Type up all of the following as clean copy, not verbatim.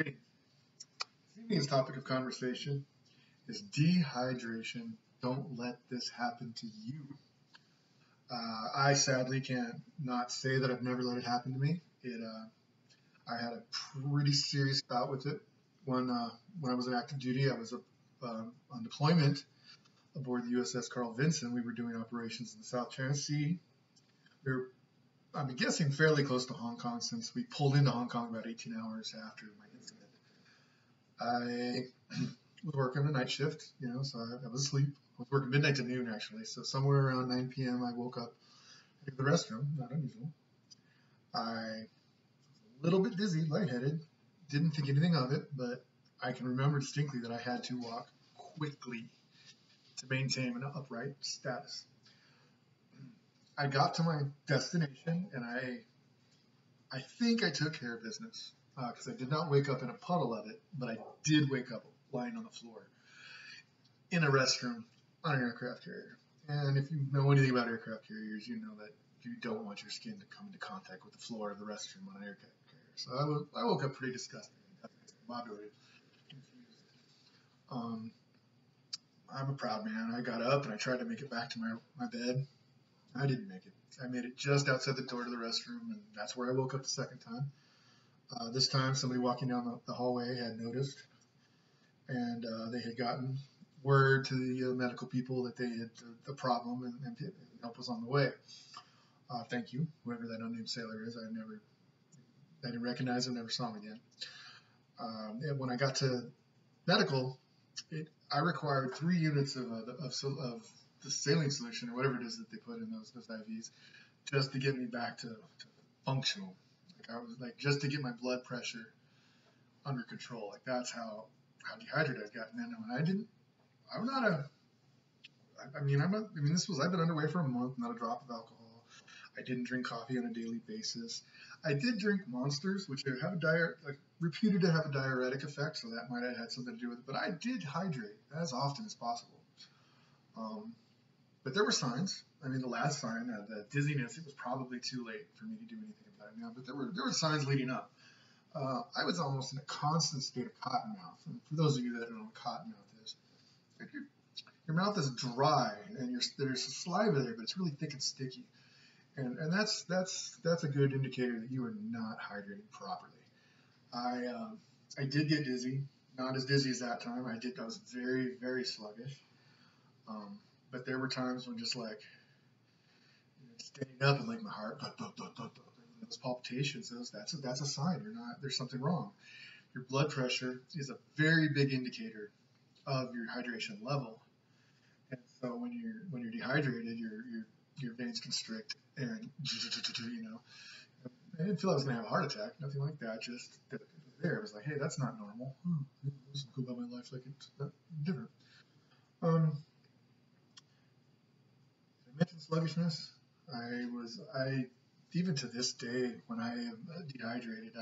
Greetings. This evening's topic of conversation is dehydration. Don't let this happen to you. I sadly can't not say that I've never let it happen to me. I had a pretty serious bout with it when I was in active duty. I was on deployment aboard the USS Carl Vinson. We were doing operations in the South China Sea. We were, I'm guessing, fairly close to Hong Kong since we pulled into Hong Kong about 18 hours after my incident. I was working the night shift, so I was asleep. I was working midnight to noon, actually. So somewhere around 9 p.m., I woke up to the restroom, not unusual. I was a little bit dizzy, lightheaded, didn't think anything of it, but I can remember distinctly that I had to walk quickly to maintain an upright status. I got to my destination, and I think I took care of business because I did not wake up in a puddle of it, but I did wake up lying on the floor in a restroom on an aircraft carrier. And if you know anything about aircraft carriers, you know that you don't want your skin to come into contact with the floor of the restroom on an aircraft carrier. So I woke up pretty disgusted, discombobulated, confused. I'm a proud man. I got up and I tried to make it back to my bed. I didn't make it. I made it just outside the door to the restroom, and that's where I woke up the second time. This time, somebody walking down the hallway had noticed, and they had gotten word to the medical people that they had the problem, and help was on the way. Thank you, whoever that unnamed sailor is. I didn't recognize him, never saw him again. And when I got to medical, I required 3 units of the saline solution or whatever it is that they put in those IVs, just to get me back to functional. Like I was like just to get my blood pressure under control. Like that's how dehydrated I've gotten. And I'm not a. I mean, I've been underway for a month, not a drop of alcohol. I didn't drink coffee on a daily basis. I did drink Monsters, which have reputed to have a diuretic effect, so that might have had something to do with it. But I did hydrate as often as possible. But there were signs. I mean, the last sign, the dizziness, it was probably too late for me to do anything about it now. But there were signs leading up. I was almost in a constant state of cotton mouth. And for those of you that don't know what cotton mouth is, your mouth is dry and there's saliva there, but it's really thick and sticky. And that's a good indicator that you are not hydrating properly. I did get dizzy, not as dizzy as that time. I was very, very sluggish. But there were times when just like standing up and like my heart, those palpitations, that's a sign there's something wrong. Your blood pressure is a very big indicator of your hydration level. And so when you're dehydrated, your veins constrict, and I didn't feel I was going to have a heart attack, nothing like that. Just that it was there. It was like, hey, that's not normal. I just go about my life like it's different. I mentioned sluggishness. I even to this day when I am dehydrated,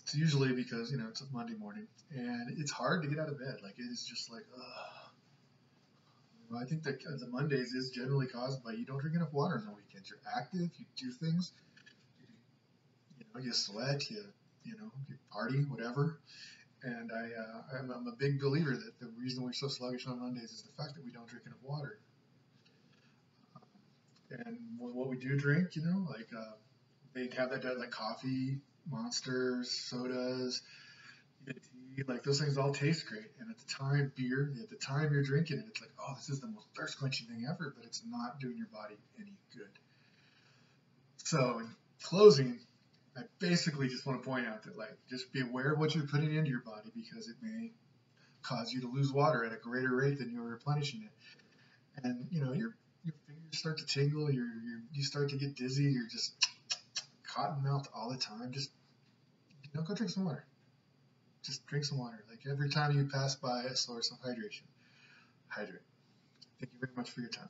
it's usually because it's a Monday morning and it's hard to get out of bed. Like it is just like, I think that the Mondays is generally caused by you don't drink enough water on the weekends. You're active, you do things, you sweat, you party, whatever. And I'm a big believer that the reason we're so sluggish on Mondays is the fact that we don't drink enough water. And what we do drink, they have that like coffee, Monsters, sodas, tea, like those things all taste great. And at the time, beer, at the time you're drinking it, it's like, oh, this is the most thirst quenching thing ever, but it's not doing your body any good. So in closing, I basically just want to point out that just be aware of what you're putting into your body because it may cause you to lose water at a greater rate than you're replenishing it. And your fingers start to tingle, you start to get dizzy, you're just cotton mouthed all the time. Just go drink some water. Just drink some water. Like every time you pass by a source of hydration, hydrate. Thank you very much for your time.